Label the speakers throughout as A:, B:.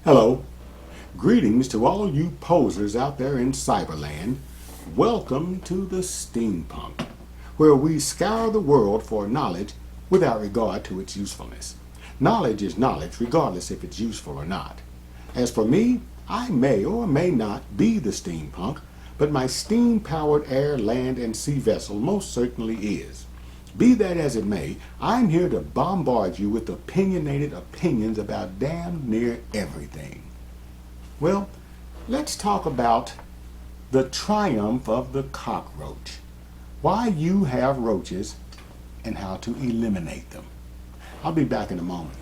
A: Hello. Greetings to all you posers out there in cyberland. Welcome to the Steem Punke, where we scour the world for knowledge without regard to its usefulness. Knowledge is knowledge regardless if it's useful or not. As for me, I may or may not be the Steem Punke, but my steam-powered air, land, and sea vessel most certainly is. Be that as it may, I'm here to bombard you with opinionated opinions about damn near everything. Well, let's talk about the triumph of the cockroach. Why you have roaches and how to eliminate them. I'll be back in a moment.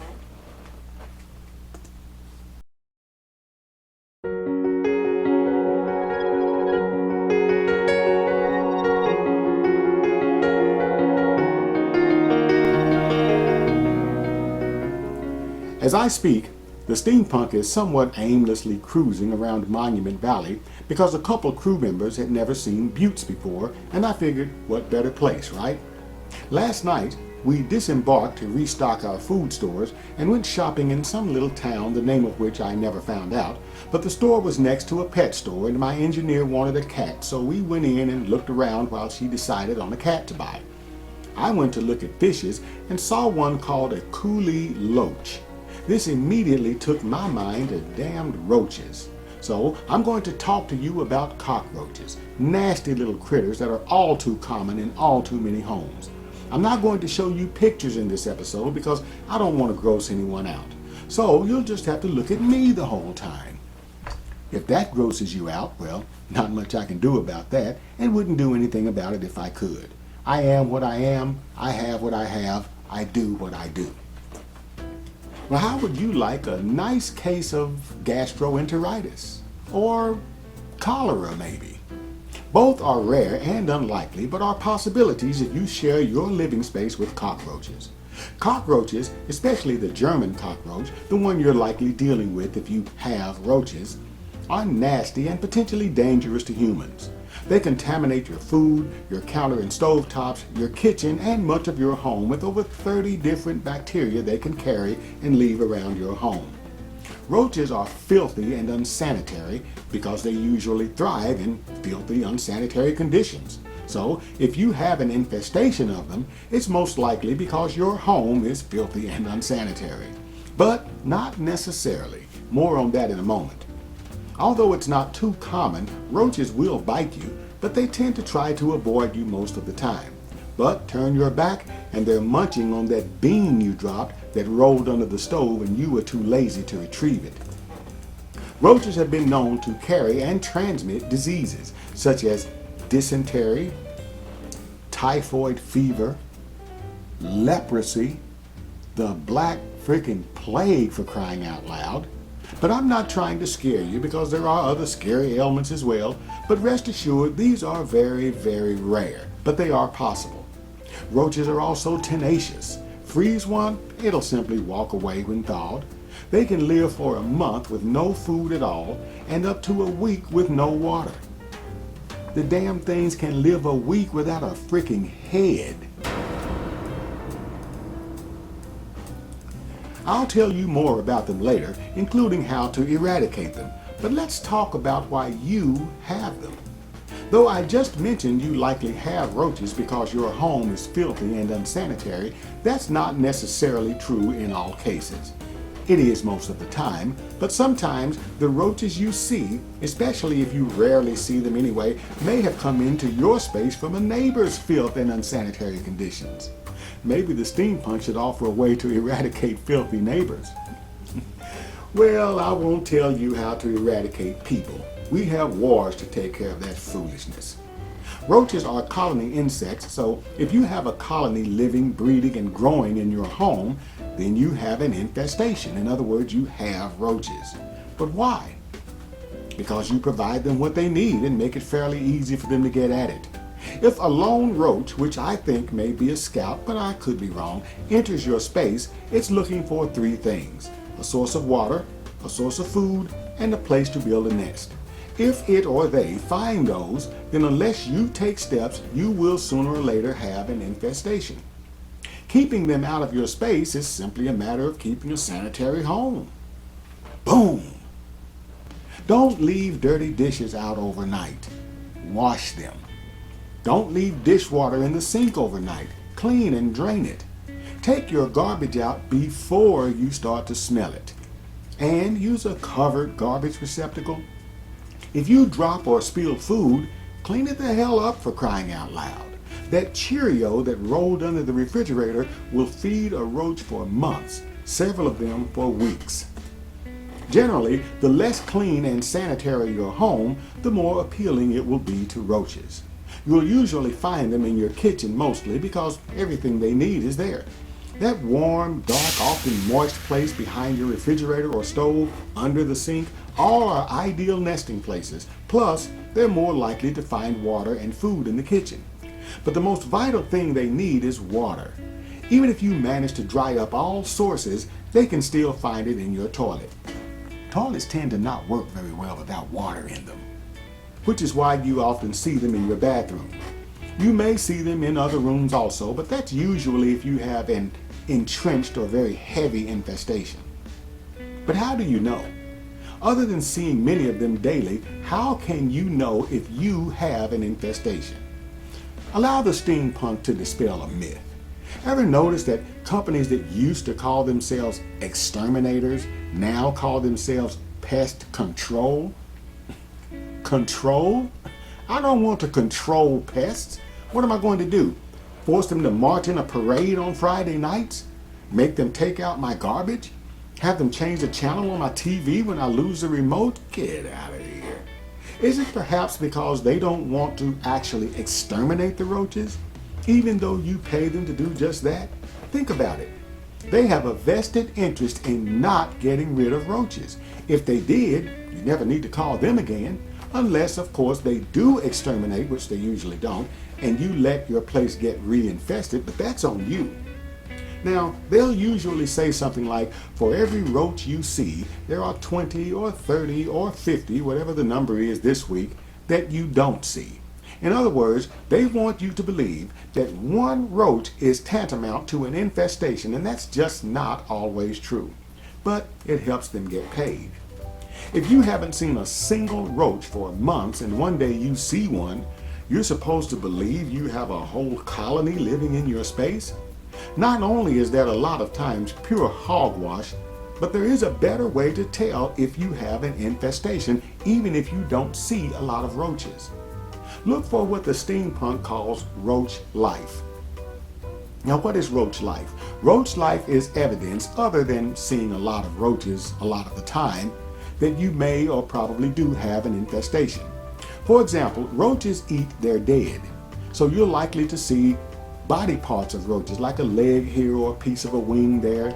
A: As I speak, the Steem Punke is somewhat aimlessly cruising around Monument Valley because a couple crew members had never seen Buttes before, and I figured, what better place, right? Last night, we disembarked to restock our food stores and went shopping in some little town, the name of which I never found out, but the store was next to a pet store and my engineer wanted a cat, so we went in and looked around while she decided on a cat to buy. I went to look at fishes and saw one called a coolie loach. This immediately took my mind to damned roaches. So I'm going to talk to you about cockroaches, nasty little critters that are all too common in all too many homes. I'm not going to show you pictures in this episode because I don't want to gross anyone out. So you'll just have to look at me the whole time. If that grosses you out, well, not much I can do about that, and wouldn't do anything about it if I could. I am what I am, I have what I have, I do what I do. Well, how would you like a nice case of gastroenteritis? Or cholera, maybe? Both are rare and unlikely, but are possibilities if you share your living space with cockroaches. Cockroaches, especially the German cockroach, the one you're likely dealing with if you have roaches, are nasty and potentially dangerous to humans. They contaminate your food, your counter and stove tops, your kitchen, and much of your home with over 30 different bacteria they can carry and leave around your home. Roaches are filthy and unsanitary because they usually thrive in filthy, unsanitary conditions. So, if you have an infestation of them, it's most likely because your home is filthy and unsanitary. But not necessarily. More on that in a moment. Although it's not too common, roaches will bite you, but they tend to try to avoid you most of the time. But turn your back and they're munching on that bean you dropped that rolled under the stove and you were too lazy to retrieve it. Roaches have been known to carry and transmit diseases such as dysentery, typhoid fever, leprosy, the black freaking plague for crying out loud. But I'm not trying to scare you because there are other scary ailments as well, but rest assured these are very, very rare, but they are possible. Roaches are also tenacious. Freeze one, it'll simply walk away when thawed. They can live for a month with no food at all and up to a week with no water. The damn things can live a week without a freaking head. I'll tell you more about them later, including how to eradicate them, but let's talk about why you have them. Though I just mentioned you likely have roaches because your home is filthy and unsanitary, that's not necessarily true in all cases. It is most of the time, but sometimes the roaches you see, especially if you rarely see them anyway, may have come into your space from a neighbor's filth and unsanitary conditions. Maybe the Steem Punke should offer a way to eradicate filthy neighbors. Well, I won't tell you how to eradicate people. We have wars to take care of that foolishness. Roaches are colony insects, so if you have a colony living, breeding, and growing in your home, then you have an infestation. In other words, you have roaches. But why? Because you provide them what they need and make it fairly easy for them to get at it. If a lone roach, which I think may be a scout, but I could be wrong, enters your space, it's looking for three things: a source of water, a source of food, and a place to build a nest. If it or they find those, then unless you take steps, you will sooner or later have an infestation. Keeping them out of your space is simply a matter of keeping a sanitary home. Boom! Don't leave dirty dishes out overnight. Wash them. Don't leave dishwater in the sink overnight. Clean and drain it. Take your garbage out before you start to smell it. And use a covered garbage receptacle. If you drop or spill food, clean it the hell up, for crying out loud. That Cheerio that rolled under the refrigerator will feed a roach for months, several of them for weeks. Generally, the less clean and sanitary your home, the more appealing it will be to roaches. You'll usually find them in your kitchen mostly because everything they need is there. That warm, dark, often moist place behind your refrigerator or stove, under the sink, all are ideal nesting places. Plus, they're more likely to find water and food in the kitchen. But the most vital thing they need is water. Even if you manage to dry up all sources, they can still find it in your toilet. Toilets tend to not work very well without water in them, which is why you often see them in your bathroom. You may see them in other rooms also, but that's usually if you have an entrenched or very heavy infestation. But how do you know? Other than seeing many of them daily, how can you know if you have an infestation? Allow the Steem Punke to dispel a myth. Ever notice that companies that used to call themselves exterminators now call themselves pest control? Control? I don't want to control pests. What am I going to do? Force them to march in a parade on Friday nights? Make them take out my garbage? Have them change the channel on my TV when I lose the remote? Get out of here. Is it perhaps because they don't want to actually exterminate the roaches, even though you pay them to do just that? Think about it. They have a vested interest in not getting rid of roaches. If they did, you never need to call them again, unless, of course, they do exterminate, which they usually don't, and you let your place get reinfested, but that's on you. Now, they'll usually say something like, for every roach you see, there are 20 or 30 or 50, whatever the number is this week, that you don't see. In other words, they want you to believe that one roach is tantamount to an infestation, and that's just not always true. But it helps them get paid. If you haven't seen a single roach for months and one day you see one, you're supposed to believe you have a whole colony living in your space? Not only is that a lot of times pure hogwash, but there is a better way to tell if you have an infestation, even if you don't see a lot of roaches. Look for what the Steem Punke calls roach life. Now, what is roach life? Roach life is evidence, other than seeing a lot of roaches a lot of the time, that you may or probably do have an infestation. For example, roaches eat their dead, so you're likely to see body parts of roaches, like a leg here or a piece of a wing there.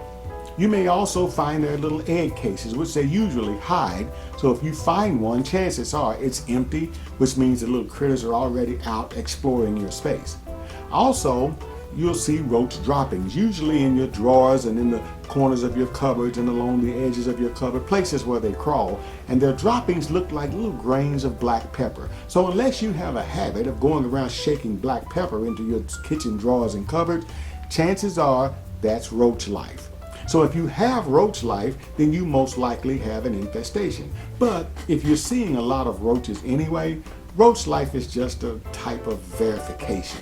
A: You may also find their little egg cases, which they usually hide, so if you find one, chances are it's empty, which means the little critters are already out exploring your space. Also, you'll see roach droppings, usually in your drawers and in the corners of your cupboards and along the edges of your cupboard, places where they crawl, and their droppings look like little grains of black pepper. So unless you have a habit of going around shaking black pepper into your kitchen drawers and cupboards, chances are that's roach life. So if you have roach life, then you most likely have an infestation. But if you're seeing a lot of roaches anyway, roach life is just a type of verification.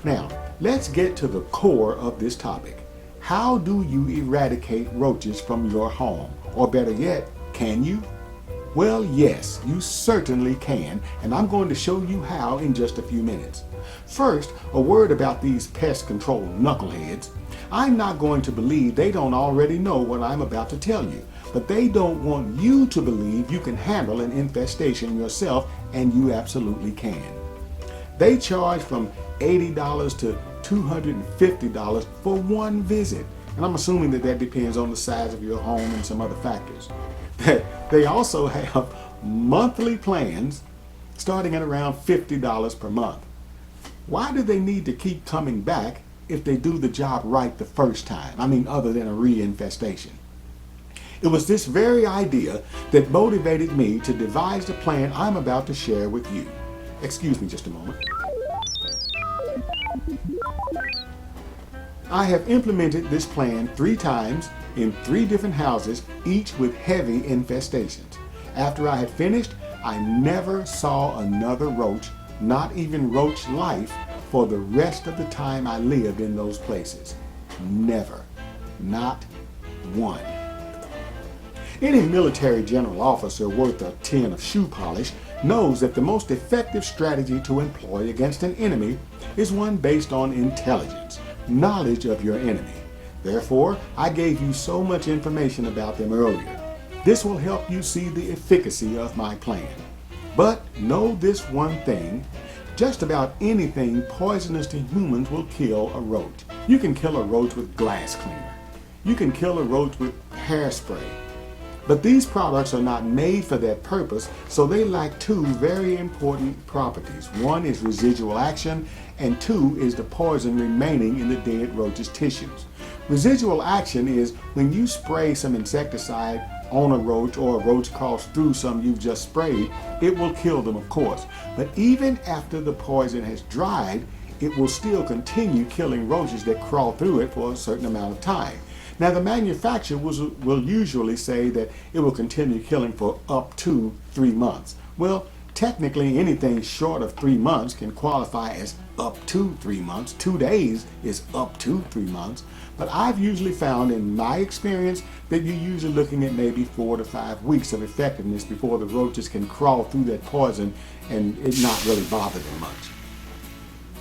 A: Now, let's get to the core of this topic. How do you eradicate roaches from your home? Or better yet, can you? Well, yes, you certainly can, and I'm going to show you how in just a few minutes. First, a word about these pest control knuckleheads. I'm not going to believe they don't already know what I'm about to tell you, but they don't want you to believe you can handle an infestation yourself, and you absolutely can. They charge from $80 to $250 for one visit, and I'm assuming that that depends on the size of your home and some other factors. They also have monthly plans starting at around $50 per month. Why do they need to keep coming back if they do the job right the first time? I mean, other than a reinfestation. It was this very idea that motivated me to devise the plan I'm about to share with you. Excuse me just a moment. I have implemented this plan 3 times in 3 different houses, each with heavy infestations. After I had finished, I never saw another roach, not even roach life, for the rest of the time I lived in those places. Never. Not one. Any military general officer worth a tin of shoe polish knows that the most effective strategy to employ against an enemy is one based on intelligence, knowledge of your enemy. Therefore, I gave you so much information about them earlier. This will help you see the efficacy of my plan. But know this one thing, just about anything poisonous to humans will kill a roach. You can kill a roach with glass cleaner. You can kill a roach with hairspray. But these products are not made for that purpose, so they lack two very important properties. One is residual action, and two is the poison remaining in the dead roach's tissues. Residual action is when you spray some insecticide on a roach, or a roach crawls through some you've just sprayed, it will kill them, of course. But even after the poison has dried, it will still continue killing roaches that crawl through it for a certain amount of time. Now, the manufacturer will usually say that it will continue killing for up to 3 months. Well, technically anything short of 3 months can qualify as up to 3 months. 2 days is up to 3 months. But I've usually found in my experience that you're usually looking at maybe 4 to 5 weeks of effectiveness before the roaches can crawl through that poison and it not really bother them much.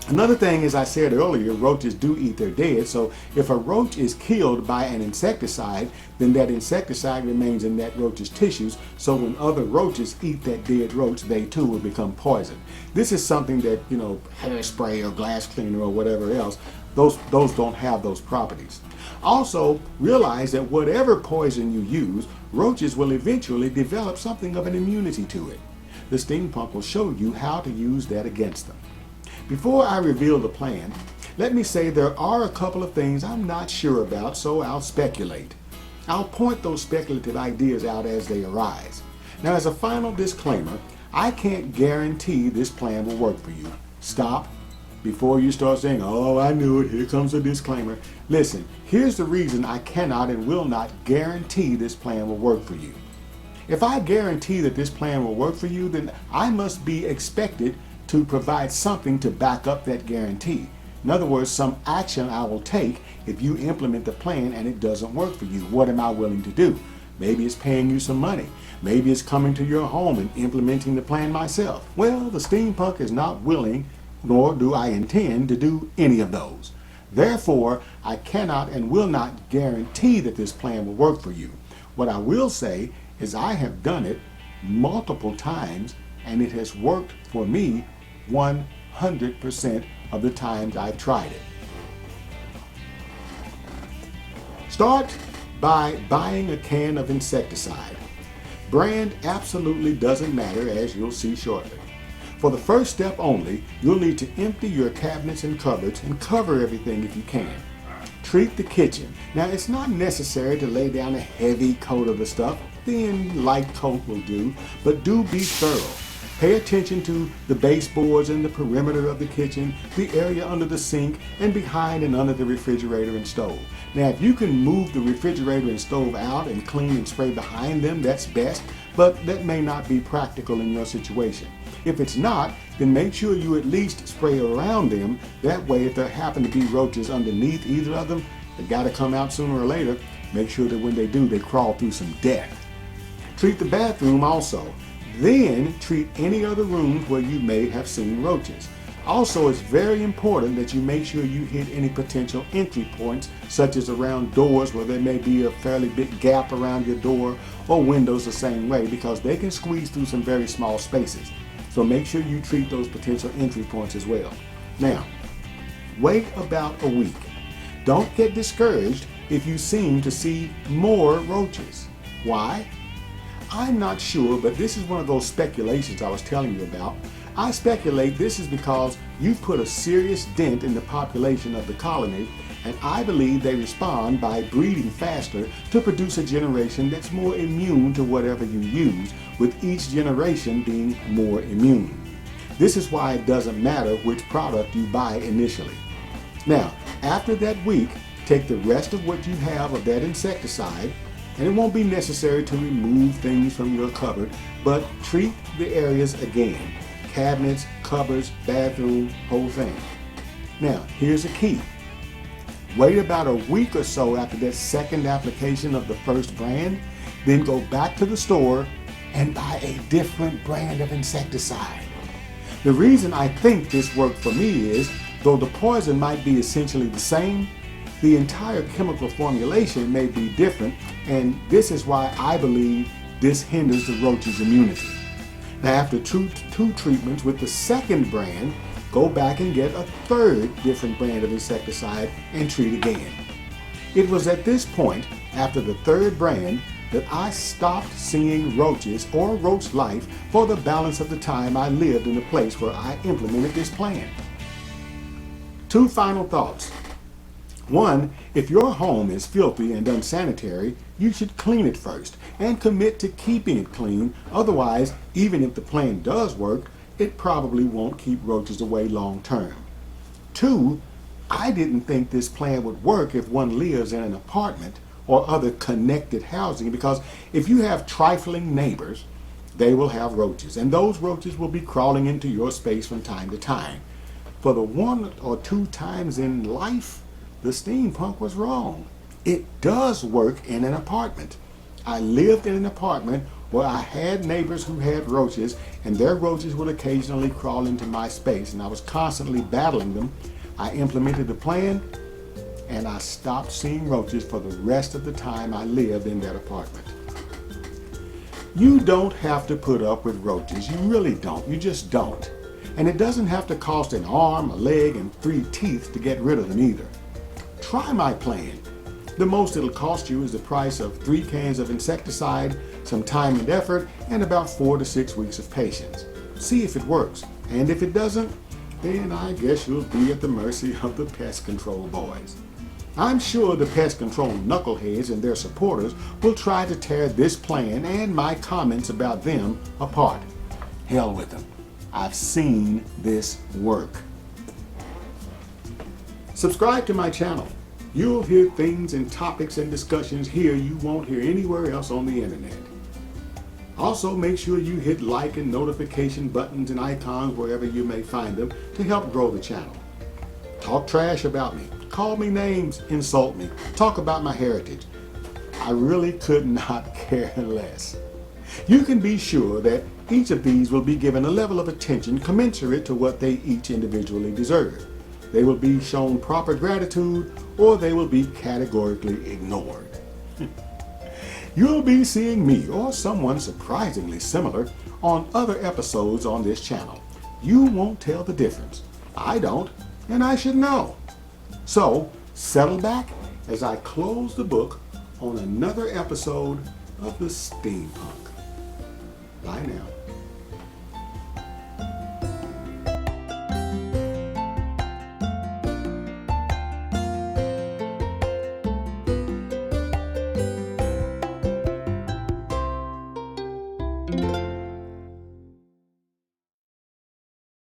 A: Another thing, as I said earlier, roaches do eat their dead, so if a roach is killed by an insecticide, then that insecticide remains in that roach's tissues, so when other roaches eat that dead roach, they too will become poisoned. This is something that, hairspray or glass cleaner or whatever else, those don't have those properties. Also, realize that whatever poison you use, roaches will eventually develop something of an immunity to it. The Steem Punke will show you how to use that against them. Before I reveal the plan, let me say there are a couple of things I'm not sure about, so I'll speculate. I'll point those speculative ideas out as they arise. Now, as a final disclaimer, I can't guarantee this plan will work for you. Stop before you start saying, "Oh, I knew it, here comes a disclaimer." Listen, here's the reason I cannot and will not guarantee this plan will work for you. If I guarantee that this plan will work for you, then I must be expected to provide something to back up that guarantee. In other words, some action I will take if you implement the plan and it doesn't work for you. What am I willing to do? Maybe it's paying you some money. Maybe it's coming to your home and implementing the plan myself. Well, the Steem Punke is not willing, nor do I intend to do any of those. Therefore, I cannot and will not guarantee that this plan will work for you. What I will say is I have done it multiple times and it has worked for me 100% of the times I've tried it. Start by buying a can of insecticide. Brand absolutely doesn't matter, as you'll see shortly. For the first step only, you'll need to empty your cabinets and cupboards and cover everything if you can. Treat the kitchen. Now, it's not necessary to lay down a heavy coat of the stuff. Thin, light coat will do, but do be thorough. Pay attention to the baseboards and the perimeter of the kitchen, the area under the sink, and behind and under the refrigerator and stove. Now, if you can move the refrigerator and stove out and clean and spray behind them, that's best, but that may not be practical in your situation. If it's not, then make sure you at least spray around them. That way, if there happen to be roaches underneath either of them, they got to come out sooner or later. Make sure that when they do, they crawl through some death. Treat the bathroom also. Then treat any other rooms where you may have seen roaches. Also, it's very important that you make sure you hit any potential entry points, such as around doors where there may be a fairly big gap around your door, or windows the same way, because they can squeeze through some very small spaces. So make sure you treat those potential entry points as well. Now, wait about a week. Don't get discouraged if you seem to see more roaches. Why? I'm not sure, but this is one of those speculations I was telling you about. I speculate this is because you've put a serious dent in the population of the colony, and I believe they respond by breeding faster to produce a generation that's more immune to whatever you use, with each generation being more immune. This is why it doesn't matter which product you buy initially. Now, after that week, take the rest of what you have of that insecticide, And it won't be necessary to remove things from your cupboard, but treat the areas again. Cabinets, cupboards, bathroom, whole thing. Now, here's the key. Wait about a week or so after that second application of the first brand, then go back to the store and buy a different brand of insecticide. The reason I think this worked for me is, though the poison might be essentially the same, the entire chemical formulation may be different, and this is why I believe this hinders the roach's immunity. Now, after two treatments with the second brand, go back and get a third different brand of insecticide and treat again. It was at this point, after the third brand, that I stopped seeing roaches or roach life for the balance of the time I lived in the place where I implemented this plan. Two final thoughts. One, if your home is filthy and unsanitary, you should clean it first and commit to keeping it clean. Otherwise, even if the plan does work, it probably won't keep roaches away long term. Two, I didn't think this plan would work if one lives in an apartment or other connected housing, because if you have trifling neighbors, they will have roaches, and those roaches will be crawling into your space from time to time. For the one or two times in life, the Steem Punke was wrong. It does work in an apartment. I lived in an apartment where I had neighbors who had roaches, and their roaches would occasionally crawl into my space, and I was constantly battling them. I implemented the plan, and I stopped seeing roaches for the rest of the time I lived in that apartment. You don't have to put up with roaches. You really don't. You just don't. And it doesn't have to cost an arm, a leg, and 3 teeth to get rid of them either. Try my plan. The most it'll cost you is the price of 3 cans of insecticide, some time and effort, and about 4 to 6 weeks of patience. See if it works. And if it doesn't, then I guess you'll be at the mercy of the pest control boys. I'm sure the pest control knuckleheads and their supporters will try to tear this plan and my comments about them apart. Hell with them. I've seen this work. Subscribe to my channel. You'll hear things and topics and discussions here you won't hear anywhere else on the internet. Also, make sure you hit like and notification buttons and icons wherever you may find them to help grow the channel. Talk trash about me. Call me names, insult me, talk about my heritage. I really could not care less. You can be sure that each of these will be given a level of attention commensurate to what they each individually deserve. They will be shown proper gratitude, or they will be categorically ignored. You'll be seeing me or someone surprisingly similar on other episodes on this channel. You won't tell the difference. I don't, and I should know. So, settle back as I close the book on another episode of the Steem Punke. Bye now.